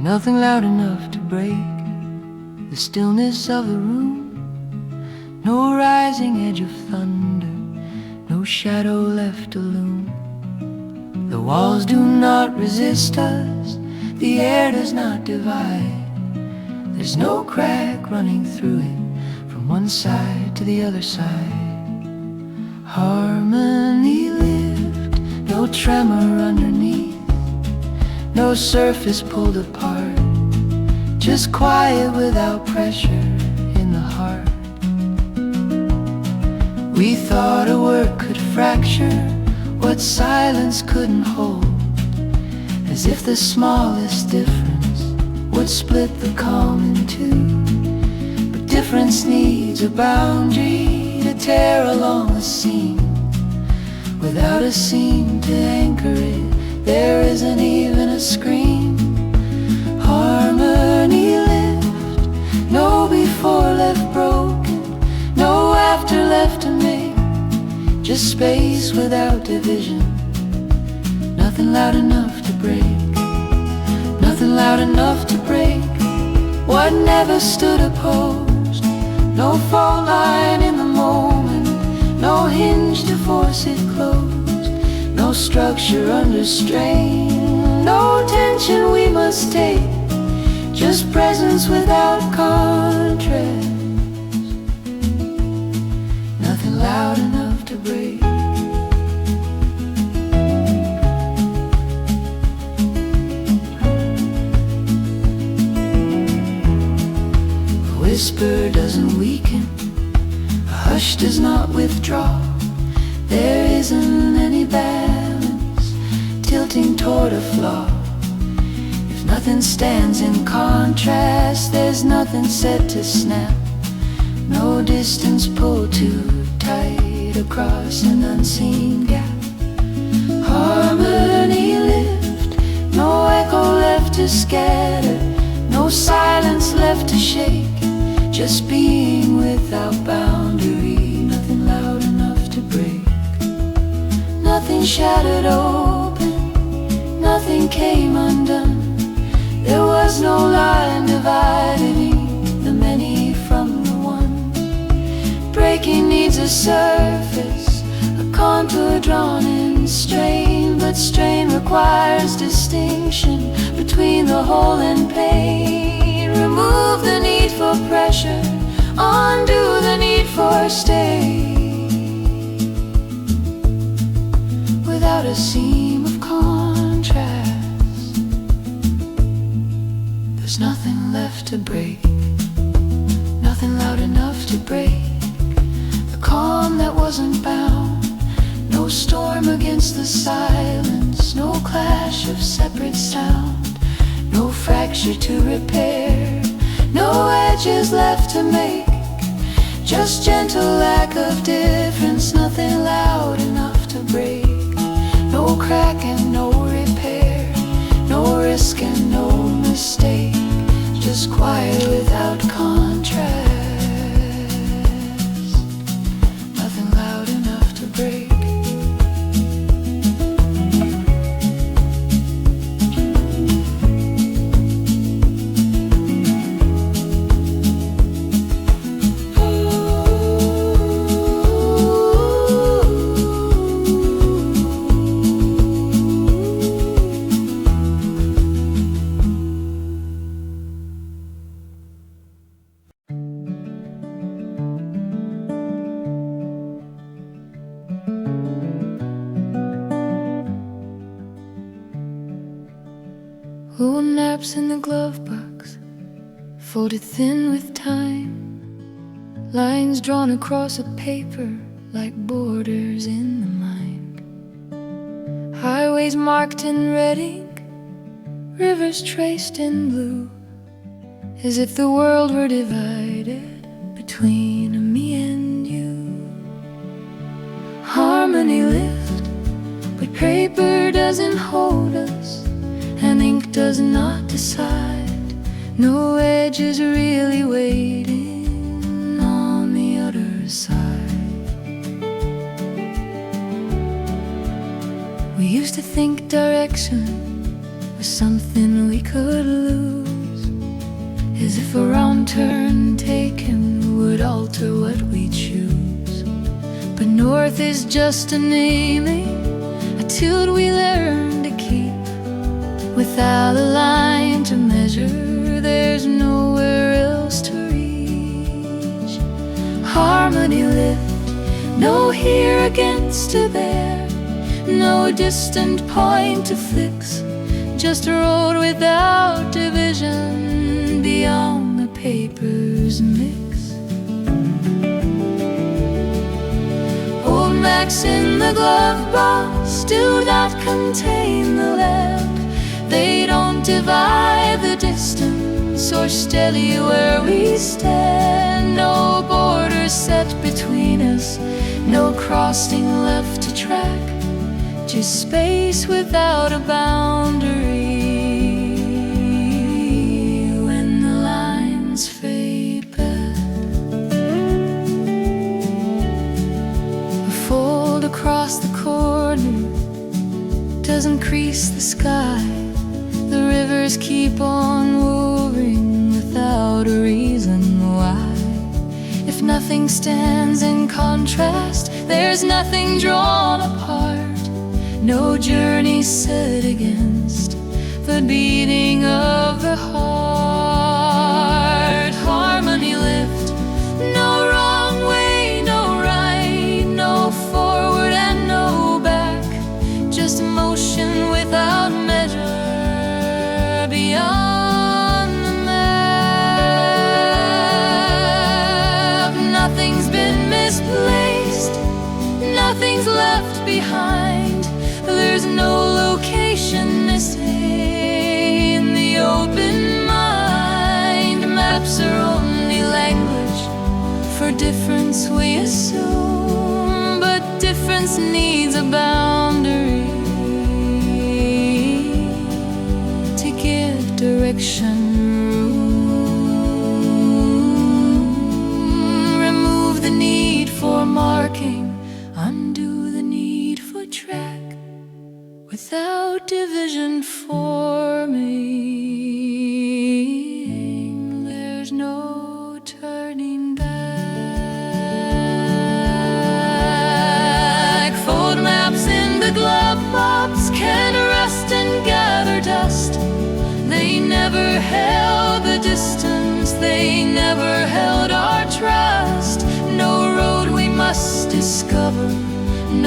Nothing loud enough to break the stillness of the room. No rising edge of thunder, no shadow left to loom. The walls do not resist us, the air does not divide. There's no crack running through it from one side to the other side. Harmony lived, no tremor underneath, no surface pulled apart, just quiet without pressure in the heart. We thought a word could fracture what silence couldn't hold, as if the smallest difference would split the calm in two. But difference needs a boundary to tear along the seam. Without a seam to anchor it, there isn't even a scream. Harmony lived, no before left broken, no after left to make, just space without division. Nothing loud enough to break, nothing loud enough to break what never stood opposed. No fault line in the moment, no hinge to force it closed, no structure under strain, no tension we must take, just presence without contrast. Nothing loud enough to break. A whisper doesn't weaken, a hush does not withdraw. There isn't any balance tilting toward a flaw. If nothing stands in contrast, there's nothing set to snap, no distance pulled too tight across an unseen gap. Harmony lived, no echo left to scatter, no silence left to shake, just being without boundary. Nothing loud enough to break, nothing shattered open, nothing came undone. There was no line dividing the many from the one. Breaking needs a surface, a contour drawn in strain, but strain requires distinction between the whole and pain. Remove the need for pressure, undo the need for stay. Without a seam of contrast, there's nothing left to break, nothing loud enough to break the calm that wasn't bound. No storm against the silence, no clash of separate sound, no fracture to repair, no edges left to make, just gentle lack of difference. Nothing loud enough to break, no crack and no repair, no risk and no mistake, just quiet without contrast. Nothing loud enough to break. Who naps in the glove box, folded thin with time, lines drawn across a paper like borders in the mind. Highways marked in red ink, rivers traced in blue, as if the world were divided between me and you. Harmony lived, but paper doesn't hold us, and ink does not decide. No edge is really waiting on the other side. We used to think direction was something we could lose, as if a round turn taken would alter what we choose. But north is just a naming, a tune we learn to keep. Without a line to measure, there's nowhere else to reach. Harmony lift, no here against a bear, no distant point to fix, just a road without division beyond the paper's mix. Old maps in the glove box do not contain the land. They don't divide the distance or steady where we stand. No borders set between us, no crossing left to track, just space without a boundary. When the lines fade back, a fold across the corner doesn't crease the sky. The rivers keep on moving without a reason why. If nothing stands in contrast, there's nothing drawn apart, no journey set against the beating of the heart. Harmony lift, no wrong way, no right, no forward and no back, just motion without measure beyond the map. Nothing's been misplaced, nothing's left behind. There's no location missing the open mind. Maps are only language for difference we assume, but difference needs a boundary to give direction room. Remove the need for marking, undo the need for track. Without division forming, there's no turning back. Fold maps in the glove box can rest and gather dust. They never held the distance, they never held our trust. No road we must discover,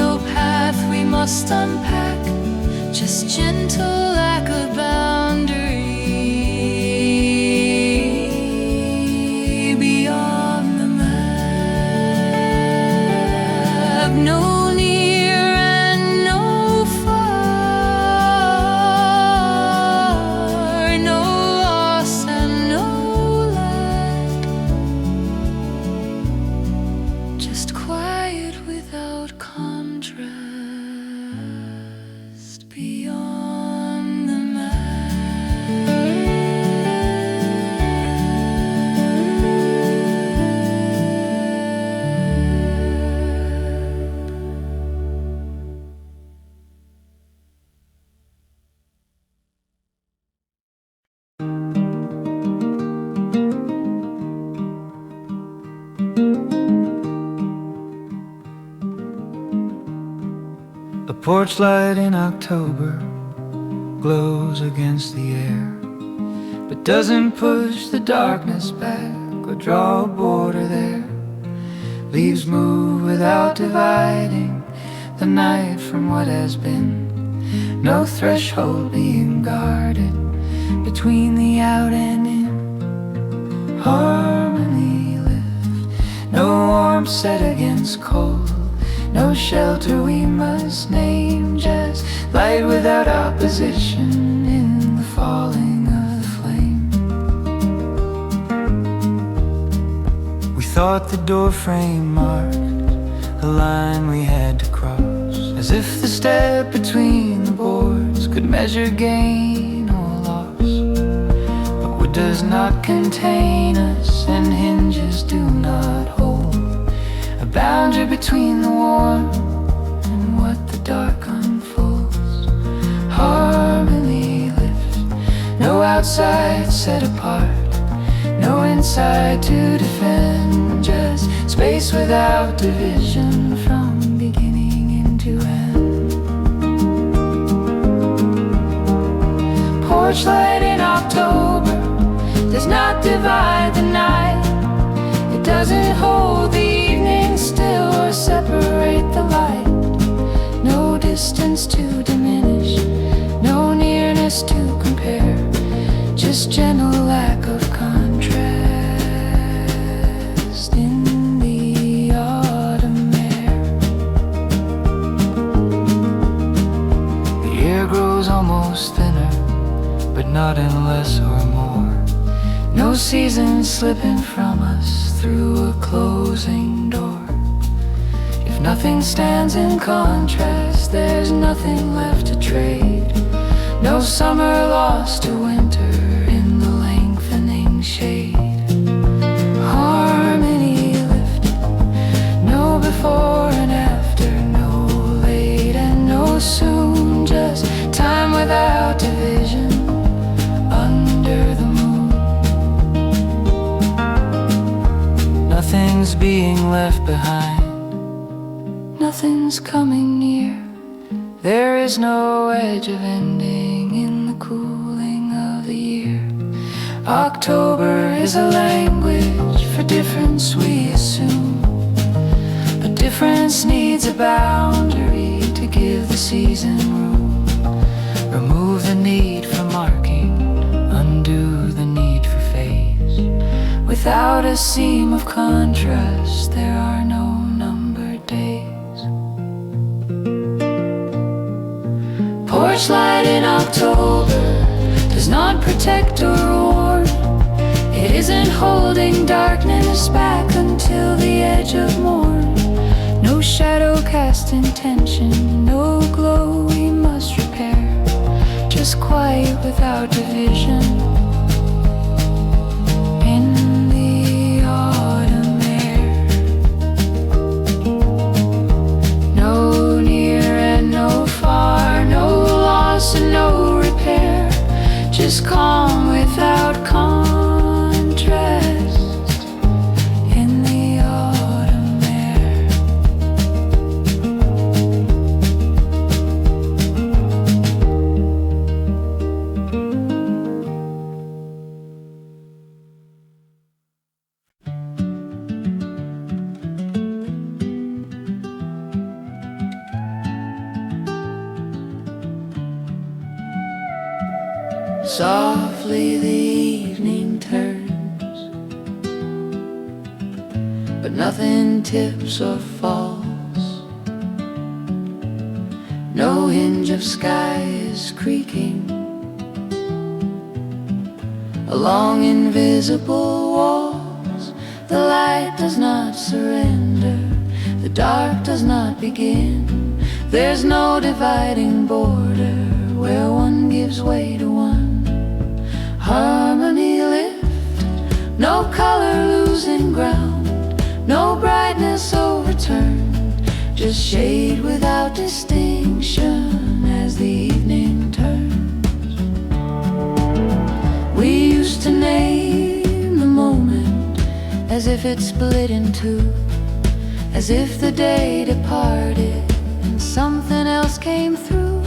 no path we must unpack, just gentle lack of boundary beyond the map. No near and no far, no loss and no lack, just quiet without contrast beyond the map. A porch light in October glows against the air, but doesn't push the darkness back or draw a border there. Leaves move without dividing the night from what has been. No threshold being guarded between the out and in. Harmony lift, no warmth set against cold, no shelter we must name, just light without opposition in the falling of the flame. We thought the doorframe marked the line we had to cross, as if the step between the boards could measure gain or loss. But wood does not contain us, and hinges do not hold a boundary between the warm and what the dark unfolds. Harmony lift, outside set apart, no inside to defend, just space without division from beginning into end. Porch light in October does not divide the night. It doesn't hold the evening still or separate the light. No distance to diminish, no nearness to compare, just gentle lack of contrast in the autumn air. The air grows almost thinner, but not in less or more. No season slipping from us through a closing door. If nothing stands in contrast, there's nothing left to trade. No summer lost to winter in the lengthening shade. Harmony lifted, no before and after, no late and no soon, just time without division under the moon. Nothing's being left behind, nothing's coming near. There is no edge of ending in the cooling of the year. October is a language for difference, we assume, but difference needs a boundary to give the season room. Remove the need for marking, undo the need for phase. Without a seam of contrast, there are no numbered days. Porch light in October does not protect or warn. It isn't holding darkness back until the edge of morn. No shadow cast intention, no glow we must repair, just quiet without division in the autumn air. No near and no far, no loss and no repair, just calm without contrast in the autumn air. Softly the evening turns, but nothing tips or falls. No hinge of sky is creaking along invisible walls. The light does not surrender, the dark does not begin. There's no dividing border where one gives way to one. Harmony lift, no color losing ground, no brightness overturned, just shade without distinction as the evening turns. We used to name the moment as if it split in two, as if the day departed and something else came through.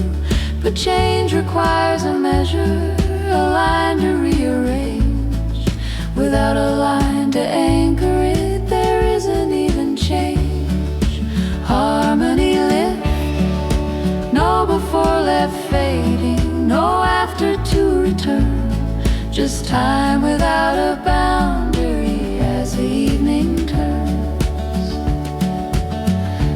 But change requires a measure, a line to rearrange. Without a line to anchor it, there isn't even change. Harmony lift, no before left fading, no after to return, just time without a boundary as the evening turns.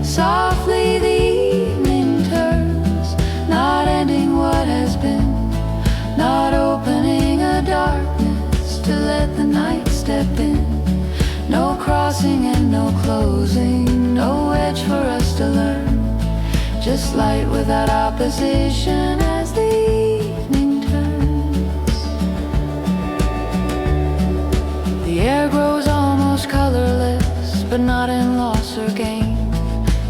Softly the evening turns, not ending what has been, not opening a darkness to let the night step in. No crossing and no closing, no edge for us to learn, just light without opposition as the evening turns. The air grows almost colorless, but not in loss or gain.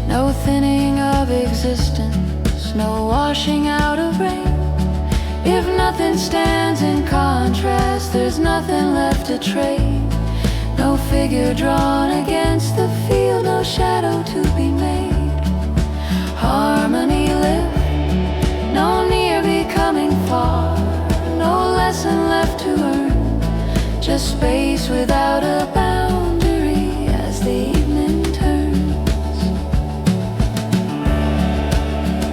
No thinning of existence, no washing out of rain. If nothing stands in contrast, there's nothing left to trade. No figure drawn against the field, no shadow to be made. Harmony live, no near becoming far, no lesson left to earn, just space without a boundary as the evening turns.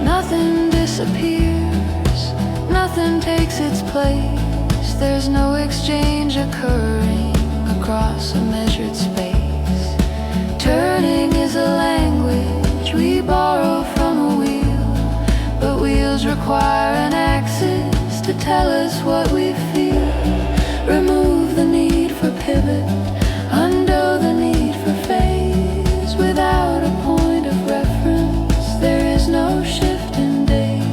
Nothing disappears, nothing takes its place. There's no exchange occurring across a measured space. Turning is a language we borrow from a wheel, but wheels require an axis to tell us what we feel. Remove the need for pivot, undo the need for phase. Without a point of reference, there is no shift in days.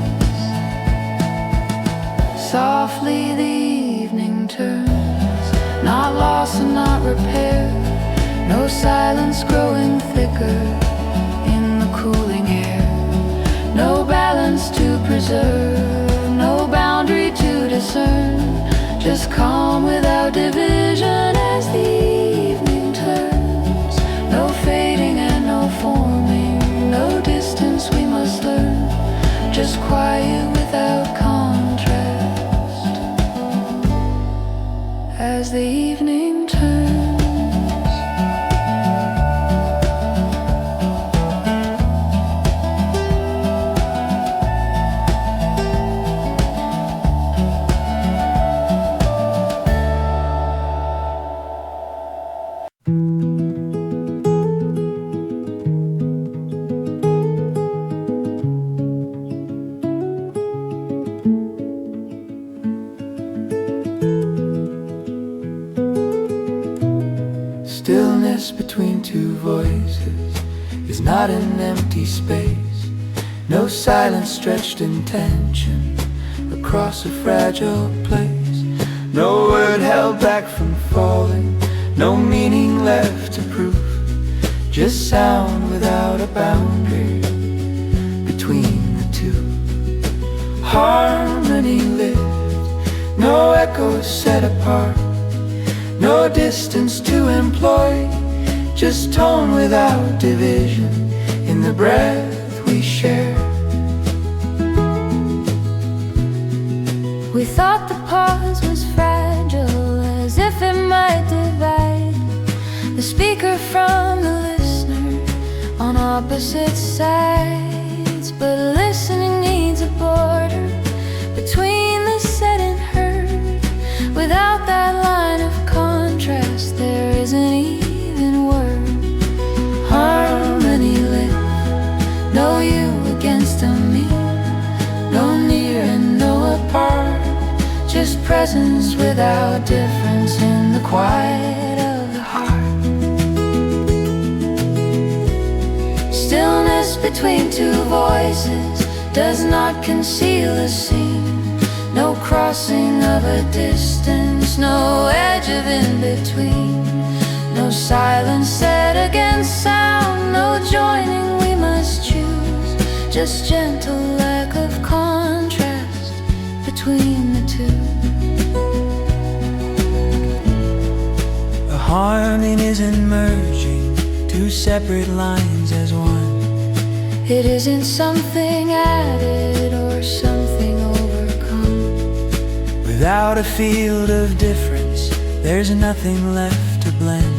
Softly the evening turns, not loss and not repair. No silence growing thicker in the cooling air. No balance to preserve, no boundary to discern. Just calm without division as the evening turns. No fading and no forming, no distance we must learn. Just quiet without contrast as the evening turns. Stillness between two voices is not an empty space. No silence stretched in tension across a fragile place. No word held back from falling, no meaning left to prove. Just sound without a boundary between the two. Harmony lived, no echoes set apart. No distance to employ, just tone without division in the breath we share. We thought the pause was fragile, as if it might divide the speaker from the listener on opposite sides. But listening needs a border between the said and heard. Without that line of contrast, there isn't even word. Harmony lit, no you against a me, no near and no apart. Just presence without difference in the quiet of the heart. Stillness between two voices does not conceal a scene. No crossing of a distance, no edge of in-between. No silence set against sound, no joining we must choose. Just gentle lack of contrast between the two. A harmony isn't merging two separate lines as one. It isn't something added or something overcome. Without a field of difference, there's nothing left to blend.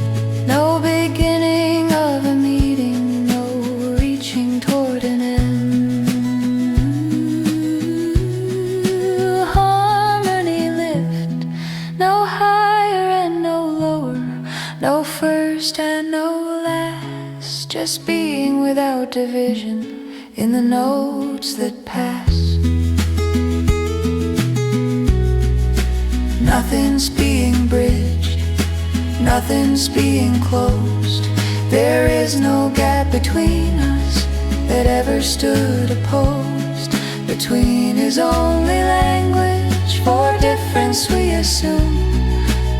No beginning of a meeting, no reaching toward an end. Harmony lift, no higher and no lower, no first and no last. Just being without division in the notes that pass. Nothing's being bridged, nothing's being closed. There is no gap between us that ever stood opposed. Between is only language for difference we assume,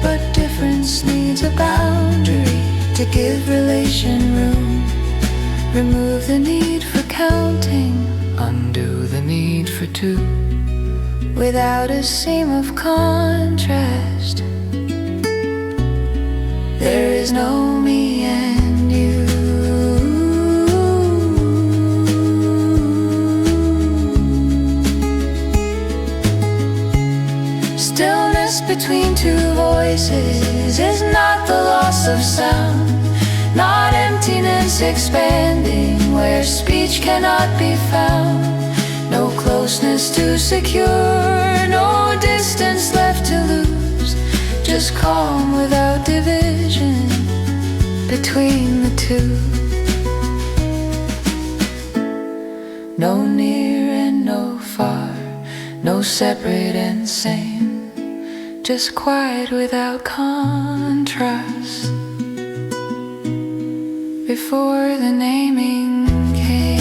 but difference needs a boundary to give relation room. Remove the need for counting, Undo the need for two. without a seam of contrast. There is no me and you. Stillness between two voices is not the loss of sound, not emptiness expanding where speech cannot be found. No closeness to secure, no distance left to lose, just calm without division between the two. No near and no far, no separate and same, just quiet without contrast. Before the naming came,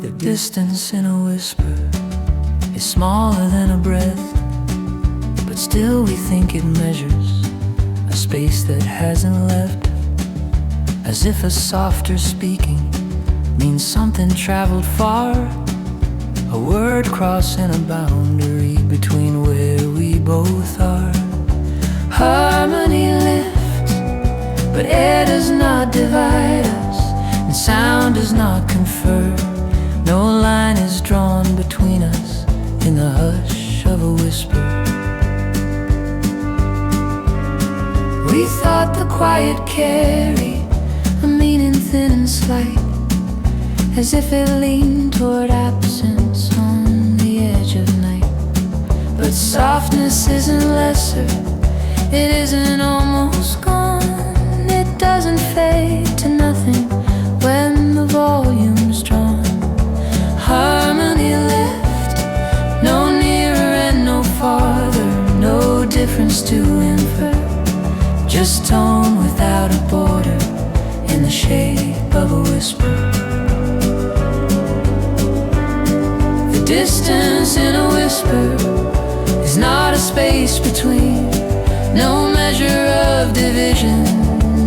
the distance in a whisper is smaller than a breath, but still we think it measures a space that hasn't left. As if a softer speaking means something traveled far, a word crossing a boundary between where we both are. Harmony lifts, but air does not divide us, and sound does not confer. No line is drawn between us in the hush of a whisper. We thought the quiet carried a meaning thin and slight, as if it leaned toward absence on the edge of night. But softness isn't lesser, it isn't almost gone. It doesn't fade to nothing when the volume's drawn. Harmony lift, no nearer and no farther, no difference to infer, just tone without a border in the shape of a whisper. The distance in a whisper is not a space between, no measure of division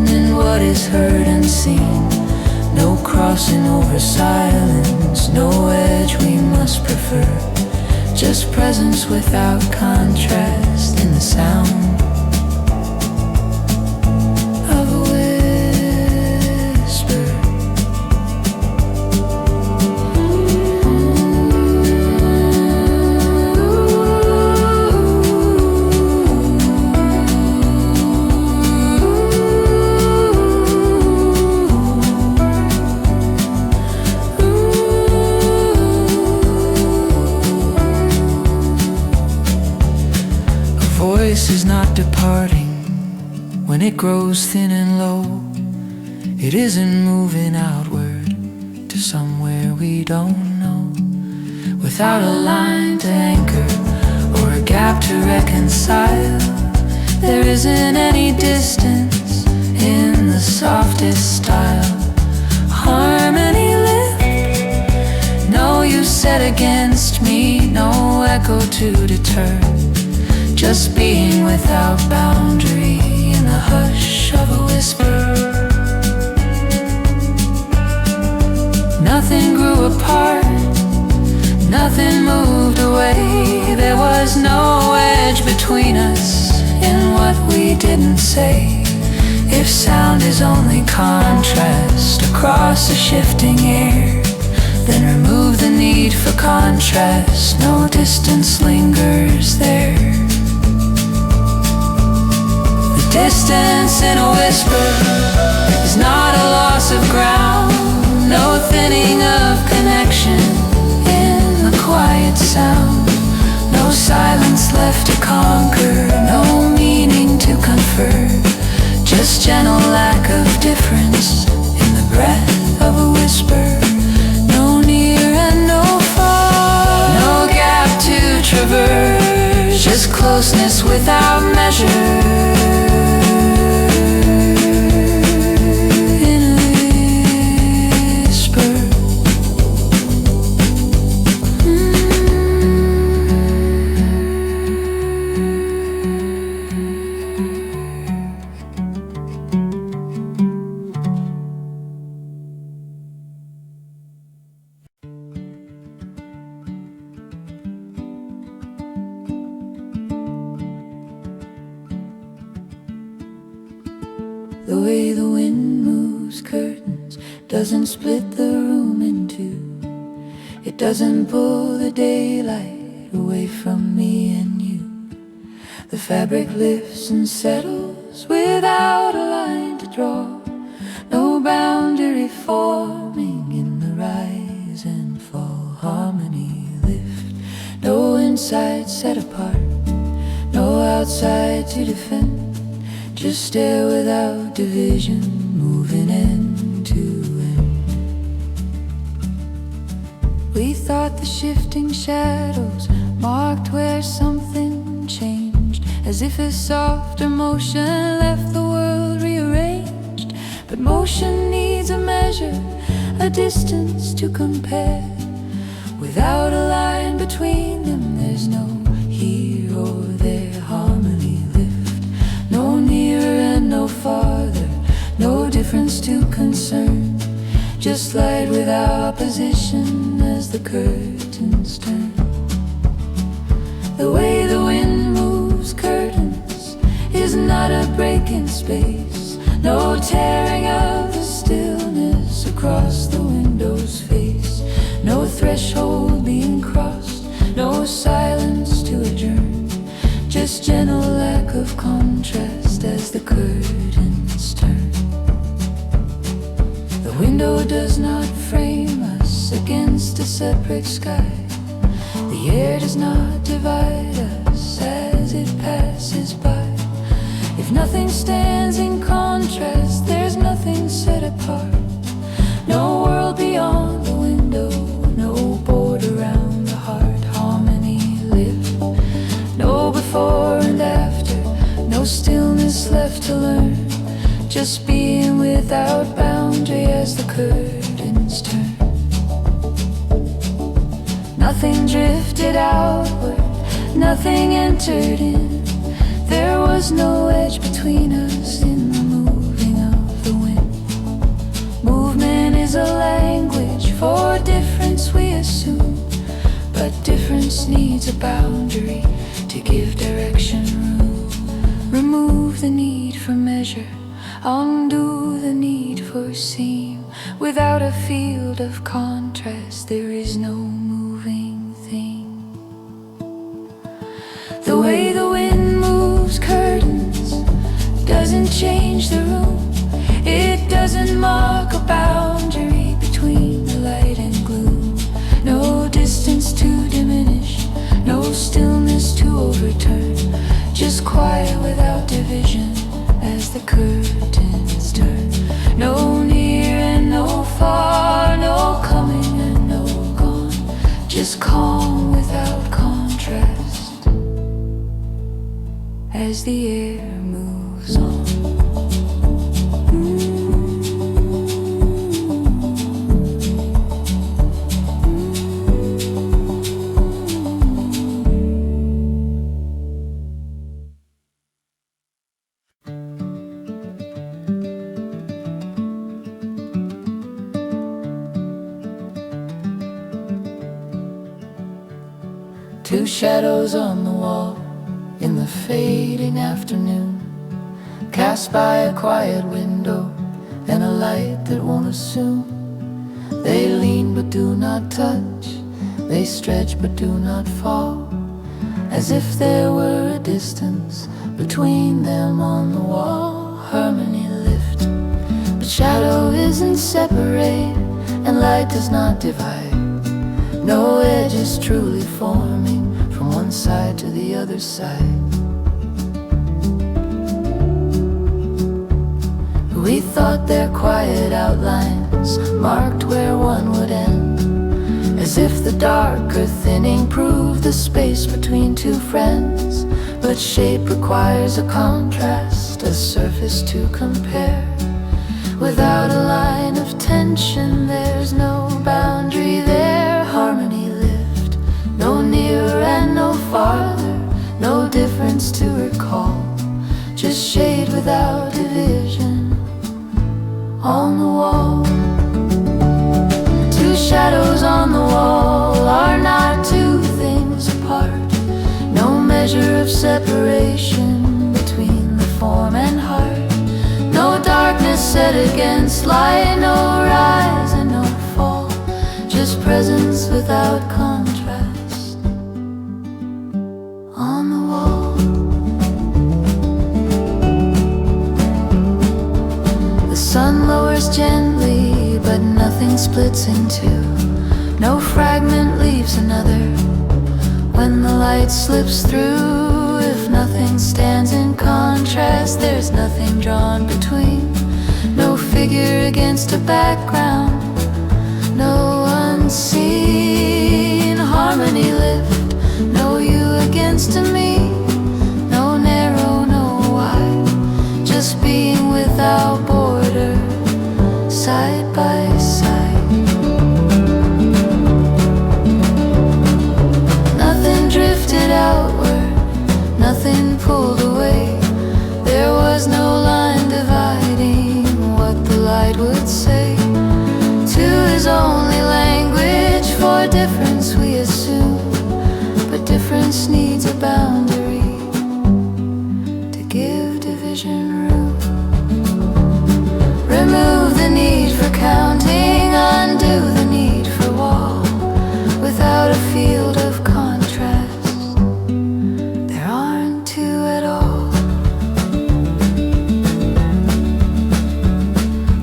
in what is heard and seen. No crossing over silence, no edge we must prefer, just presence without contrast in the sound of a whisper. Voice is not departing when it grows thin and low. It isn't moving outward to somewhere we don't know, without a line to anchor or a gap to reconcile. There isn't any distance in the softest style. Harmony lift, no you set against me, no echo to deter, just being without boundary in the hush of a whisper. Nothing grew apart, nothing moved away. There was no edge between us in what we didn't say. If sound is only contrast across a shifting air, then remove the need for contrast, no distance lingers there. Distance in a whisper is not a loss of ground, no thinning of connection in the quiet sound. No silence left to conquer, no meaning to confer, just gentle lack of difference in the breath of a whisper. No near and no far, without measure. In a whisper. The way the wind moves curtains doesn't split the room in two. It doesn't pull the daylight away from me and you. The fabric lifts and settles without a line to draw. No boundary forming in the rise and fall. Harmony lift, no inside set apart, no outside to defend. Just stare without division, moving end to end. We thought the shifting shadows marked where something changed, as if a softer motion left the world rearranged. But motion needs a measure, a distance to compare. Without a line between them, there's no here or there. Harmony lift, no nearer and no farther, no difference to concern. Just light without opposition as the curtains turn. The way the wind moves curtains is not a break in space, no tearing of the stillness across the window's face. No threshold being crossed, no silence to adjourn. Just gentle lack of contrast as the curtains turn. The window does not frame us against a separate sky. The air does not divide us as it passes by. If nothing stands in contrast, there's nothing set apart. No world beyond the window, no border around the heart. Harmony lift, no before and after, no stillness left to learn. Just being without boundary as the curtains turn. Nothing drifted outward, nothing entered in. There was no edge between us in the moving of the wind. Movement is a language for difference we assume, but difference needs a boundary to give direction room. Remove the need for measure, undo the need for seam. Without a field of contrast, there is no moving thing. The way the wind moves curtains doesn't change the room. It doesn't mark a boundary between the light and gloom. No distance to diminish, no stillness to overturn. Just quiet without division as the curtains turn. No near and no far, no coming and no gone. Just calm without contrast as the air moves on. Two shadows on the wall in the fading afternoon, cast by a quiet window and a light that won't assume. They lean but do not touch, they stretch but do not fall, as if there were a distance between them on the wall. Harmony lift, but shadow isn't separate and light does not divide. No edge is truly forming from one side to the other side. We thought their quiet outlines marked where one would end, as if the darker thinning proved the space between two friends. but shape requires a contrast, a surface to compare. Without a line of tension, there's no boundary there. Harmony lived, no nearer and no farther, no difference to recall, just shade without division on the wall. Two shadows on the wall are not two things apart, no measure of separation between the form and heart. No darkness set against light, no rise and no fall, just presence without contrast on the wall. The sun lowers gently, but nothing splits in two, no fragment leaves another when the light slips through. If nothing stands in contrast, there's nothing drawn between, no figure against a background, no unseen. Harmony lift, no you against a me, no narrow, no wide, just being without border, side by side. Nothing drifted outward, nothing pulled away. There was no line dividing what the light would say. Two is only language for difference we assume, but difference needs a boundary to give division room. Remove the need for counting, undo the need for wall. Without a field of contrast, there aren't two at all.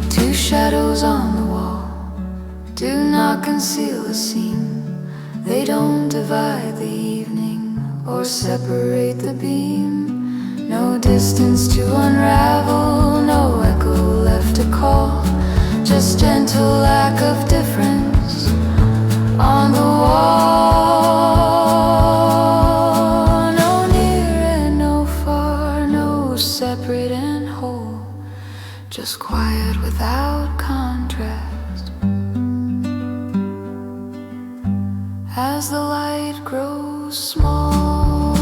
Two shadows on the wall do not conceal the scene. They don't divide the evening or separate the beam. No distance to unravel, no echo left to call, just gentle lack of difference on the wall. No near and no far, no separate and whole, just quiet without contrast. As the light grows small,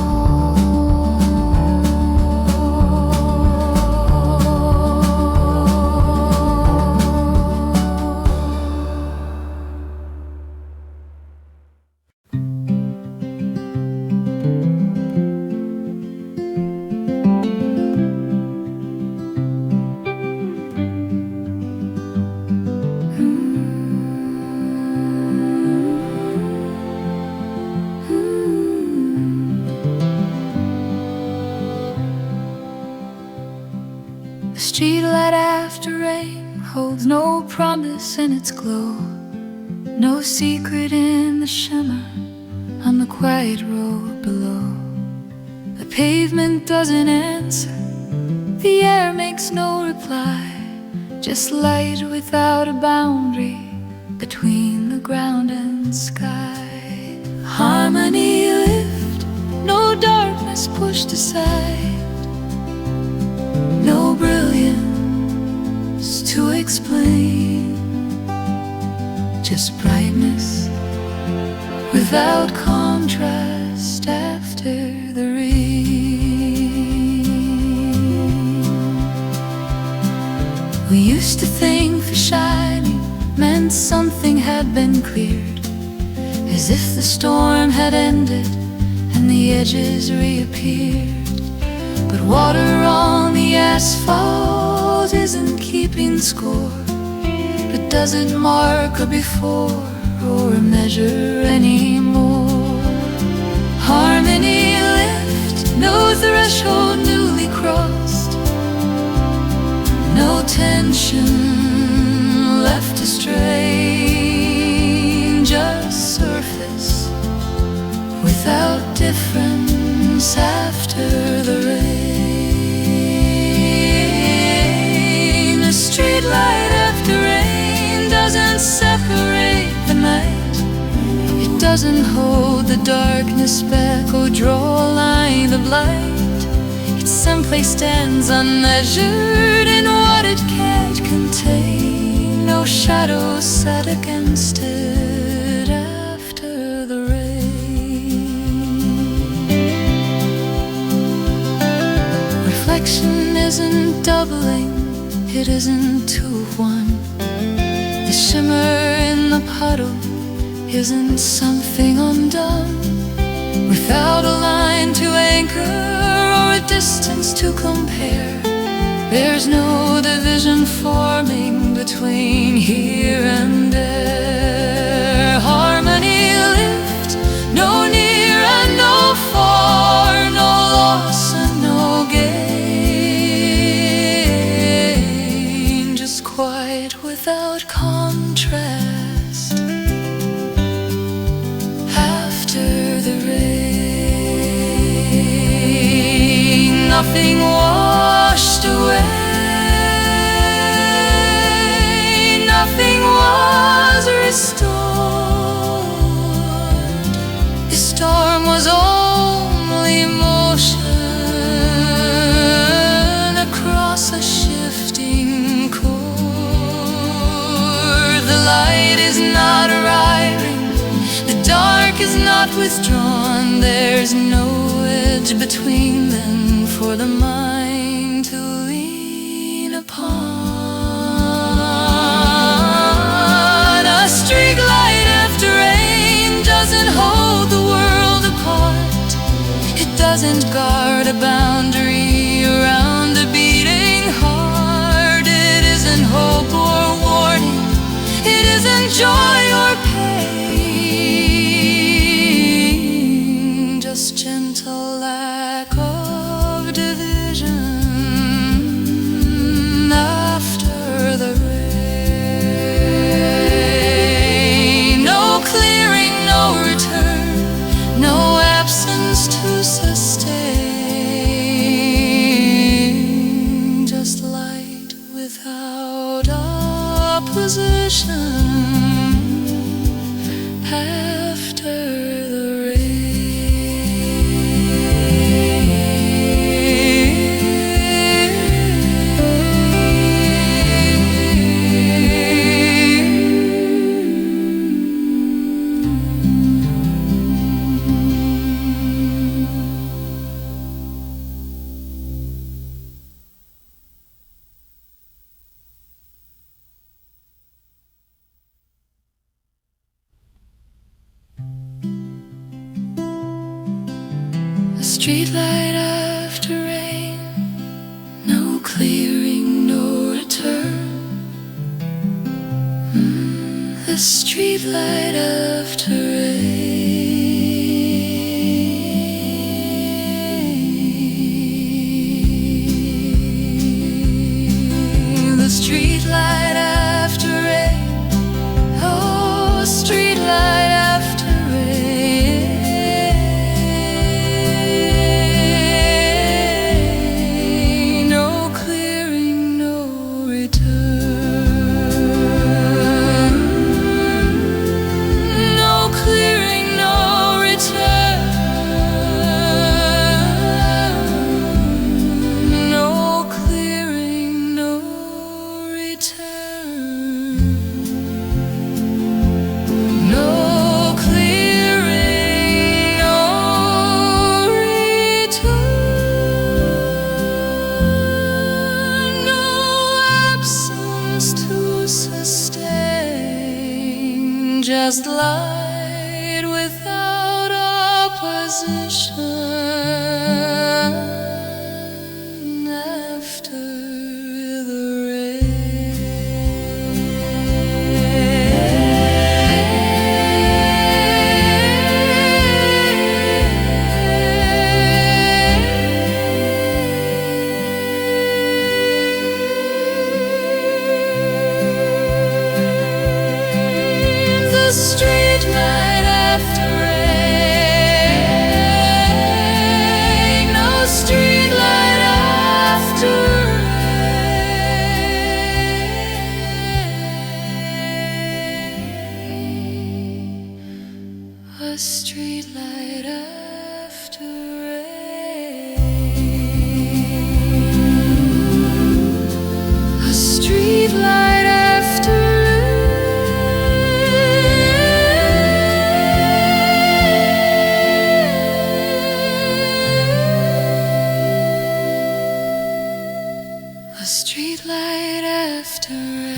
the streetlight after rain holds no promise in its glow, no secret in the shimmer on the quiet road below. The pavement doesn't answer, the air makes no reply, just light without a boundary between the ground and sky. Harmony lift, no darkness pushed aside, no brilliance to explain, just brightness without contrast after the rain. We used to think for shining meant something had been cleared, as if the storm had ended and the edges reappeared. But water on the asphalt isn't keeping score, but doesn't mark a before or a measure anymore. Harmony lift, no threshold newly crossed, no tension left to strain, just surface without difference after the rain. A street light after rain doesn't separate the night, it doesn't hold the darkness back or draw a line of light. It simply stands unmeasured in what it can't contain. No shadow set against it after the rain. Reflection isn't doubling, it isn't 2 of 1. The shimmer in the puddle isn't something undone. Without a line to anchor or a distance to compare, there's no division forming between here and there. Harmony lift, no near and no far, no loss and no gain, just quiet without contrast. After the rain, nothing washed away, nothing was restored. The storm was only motion across a shifting core. The light is not arriving, the dark is not withdrawn. There's no edge between them for the mind to lean upon. A street light after rain doesn't hold the world apart. It doesn't guard a boundary around a beating heart. It isn't hope or warning, it isn't joy or pain, just gentle lack of division after the rain. No clearing, no return, no absence to sustain, just light without opposition after the A street light after rain, no clearing, no return. The street light after rain. The street light after rain. Oh, street light after rain. No clearing, no return. No clearing, no return. No clearing, no return. No clearing, no return. No absence to sustain, just light without opposition after the rain. The street light after rain. No street light after rain. A street light after rain. A street light after rain. A street light after rain.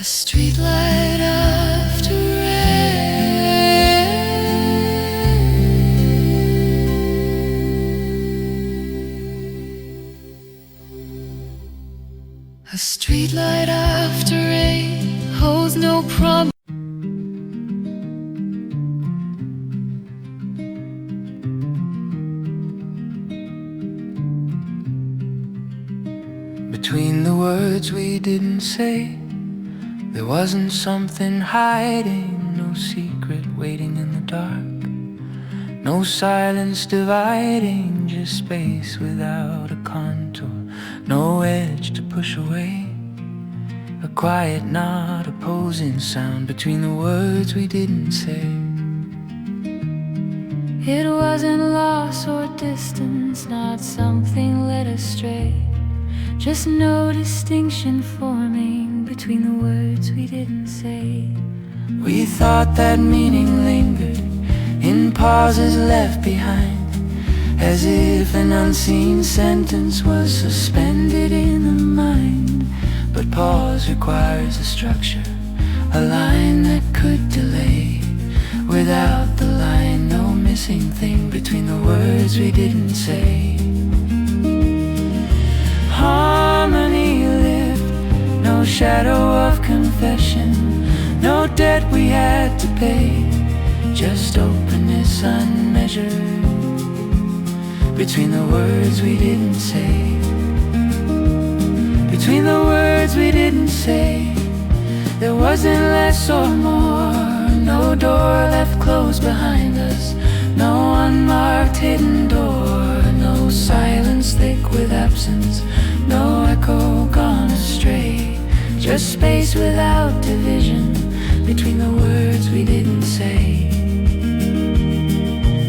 A street light after rain. A street light after rain holds no promise. Between the words we didn't say, there wasn't something hiding, no secret waiting in the dark, no silence dividing, just space without a contour, no edge to push away, a quiet not opposing sound between the words we didn't say. It wasn't loss or distance, not something led astray, just no distinction forming between the words we didn't say. We thought that meaning lingered in pauses left behind, as if an unseen sentence was suspended in the mind. But pause requires a structure, a line that could delay. Without the line, no missing thing between the words we didn't say. Harmony lived, no shadow of confession, no debt we had to pay, just openness unmeasured between the words we didn't say. Between the words we didn't say, there wasn't less or more, no door left closed behind us, no unmarked hidden door, no silence thick with absence, no echo gone astray, just space without division between the words we didn't say.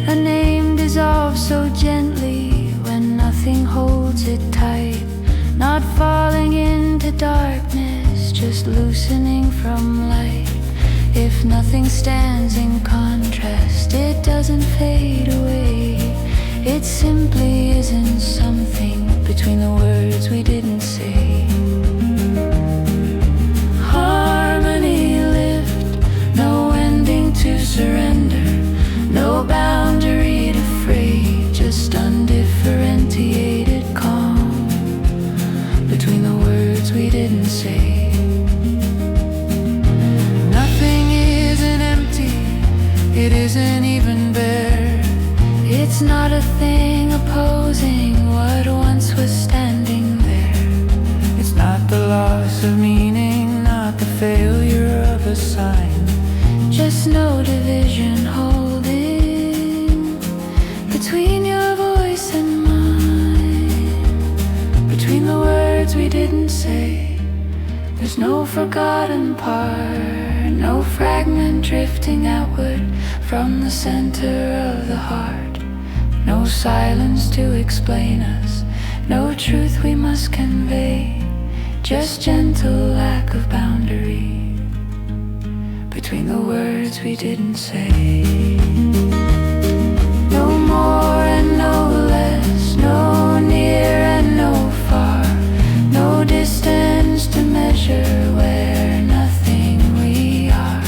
A name dissolves so gently when nothing holds it tight, not falling into darkness, just loosening from light. If nothing stands in contrast, it doesn't fade away. It simply isn't something between the words we didn't say. Harmony lived, no ending to surrender, no boundary to fray, just undifferentiated calm between the words we didn't say. It isn't even bare. It's not a thing opposing what once was standing there. It's not the loss of meaning, not the failure of a sign, just no division holding between your voice and mine. Between the words we didn't say, there's no forgotten part, no fragment drifting outward from the center of the heart, no silence to explain us, no truth we must convey, just gentle lack of boundary between the words we didn't say. No more and no less, no near and no far, no distance to measure where nothing we are,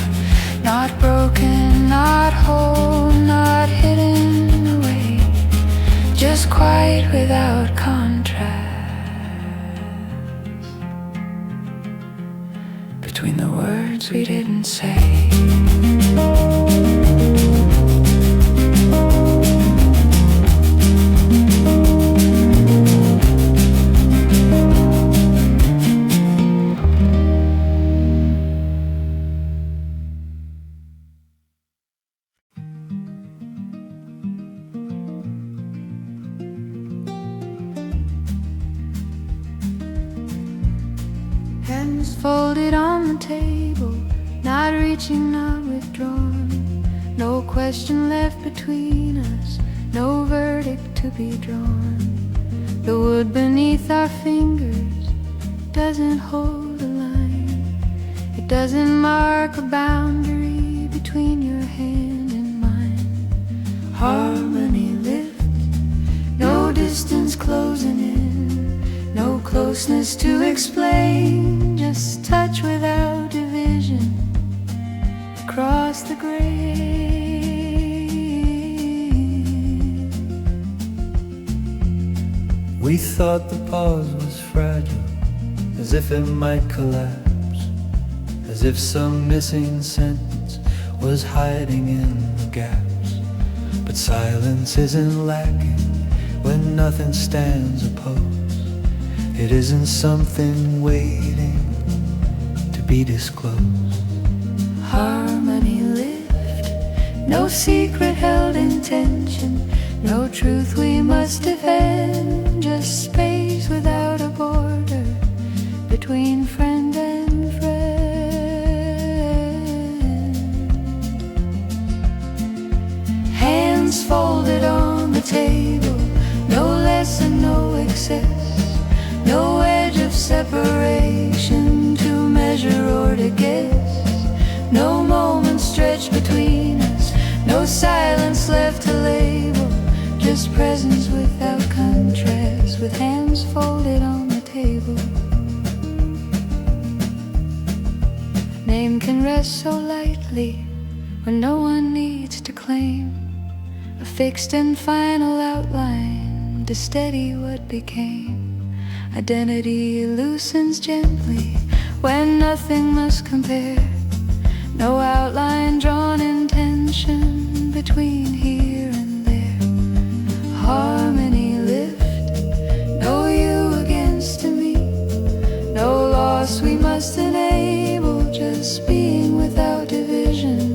not broken, not whole, not hidden away, just quiet without contrast between the words we didn't say. Hands folded on the table, not reaching, not withdrawn. No question left between us, no verdict to be drawn. The wood beneath our fingers doesn't hold a line. It doesn't mark a boundary between your hand and mine. Harmony lift, no distance closing in, no closeness to explain, just touch without division across the grave. We thought the pause was fragile, as if it might collapse, as if some missing sentence was hiding in the gaps. But silence isn't lacking when nothing stands opposed. It isn't something waiting to be disclosed. Harmony lift, no secret held in tension, no truth we must defend, just space without a border between friend and friend. Hands folded on the table, no lesson, no excess, no edge of separation to measure or to guess, no moment stretched between us, no silence left to label, just presence without contrast, with hands folded on the table. Name can rest so lightly when no one needs to claim a fixed and final outline to steady what became. Identity loosens gently when nothing must compare, no outline drawn in tension between here and there. Harmony lift, no you against me, no loss we must enable, just being without division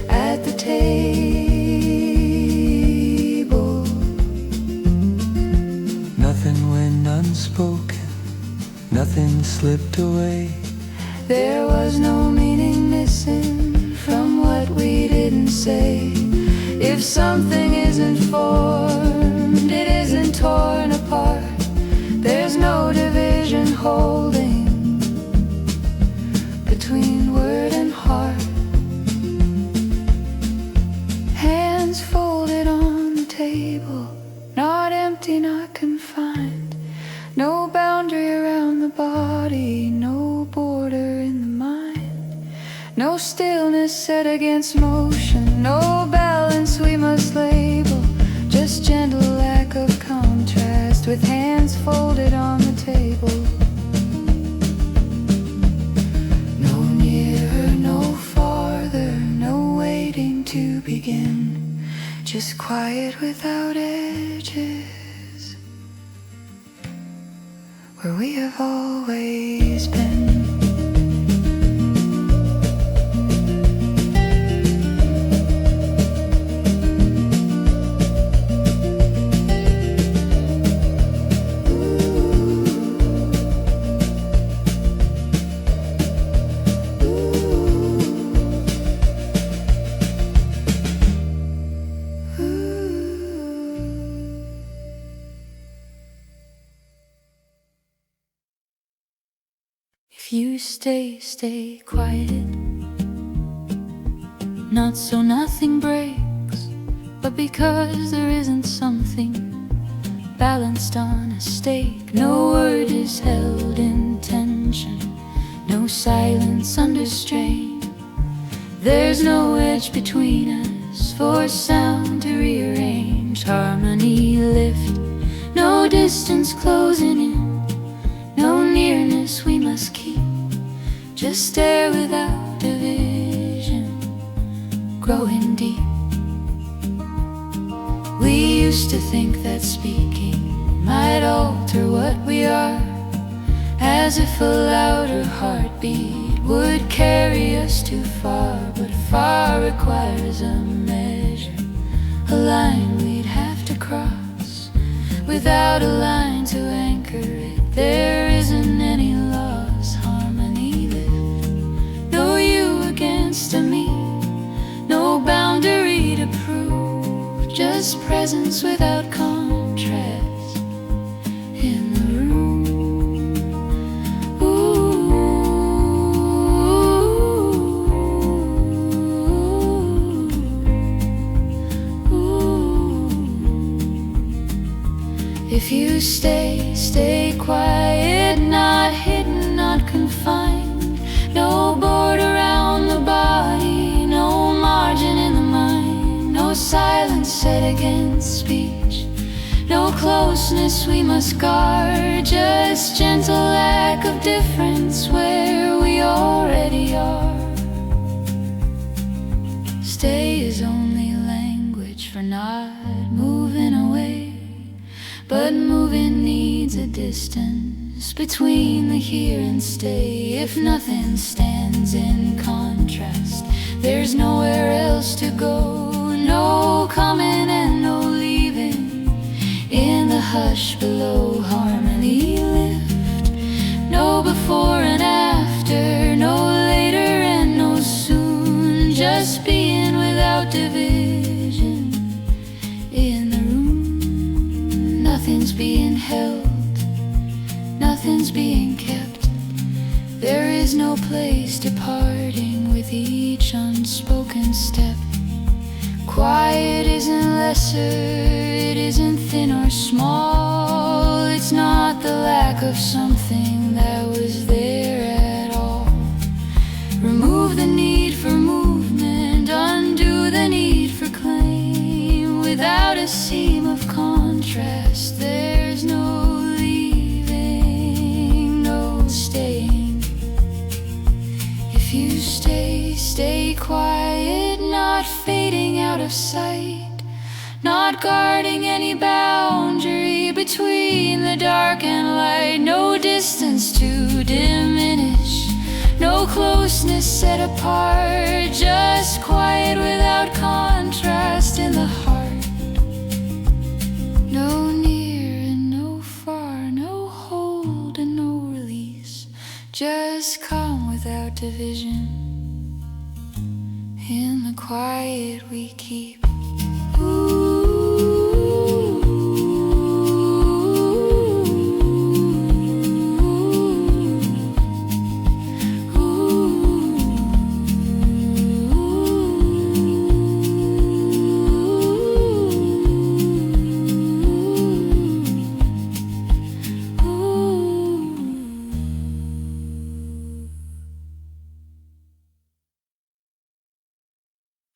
at the table. Nothing went unspoken, nothing slipped away. There was no meaning missing from what we didn't say. If something isn't formed, it isn't torn apart. There's no division holding between word and heart. Hands folded on the table, not empty, not confined. No boundary around the body, no border in the mind. No stillness set against motion, no balance we must label, just gentle lack of contrast, with hands folded on the table. No nearer, no farther, no waiting to begin, just quiet without edges, where we have always been. If you stay quiet, not so nothing breaks, but because there isn't something balanced on a stake. No word is held in tension, no silence under strain. There's no edge between us for sound to rearrange. Harmony lift, no distance closing in, no nearness we must keep, just stare without division, growing deep. We used to think that speaking might alter what we are, as if a louder heartbeat would carry us too far. But far requires a measure, a line we'd have to cross. Without a line to anchor it, there isn't any loss. silence without contrast in the room. If you stay quiet, not hidden, not confined. No border around the body, no margin in the mind. No silence set against speech, no closeness we must guard. Just gentle lack of difference where we already are. Stay is only language for not moving away, but moving needs a distance between the here and stay. If nothing stands in contrast, there's nowhere else to go. No coming and no leaving. In the hush below, harmony lift. No before and after, no later and no soon. Just being without division in the room. Nothing's being held, nothing's being kept. There is no place departing with each unspoken step. Quiet isn't lesser, it isn't thin or small. It's not the lack of something that was there at all. Remove the need for movement, undo the need for claim. Without a seam of contrast, there's no leaving, no staying. If you stay quiet, not fading out of sight, not guarding any boundary between the dark and light. No distance to diminish, no closeness set apart. Just quiet without contrast in the heart. No near and no far, no hold and no release. Just calm without division in the quiet we keep.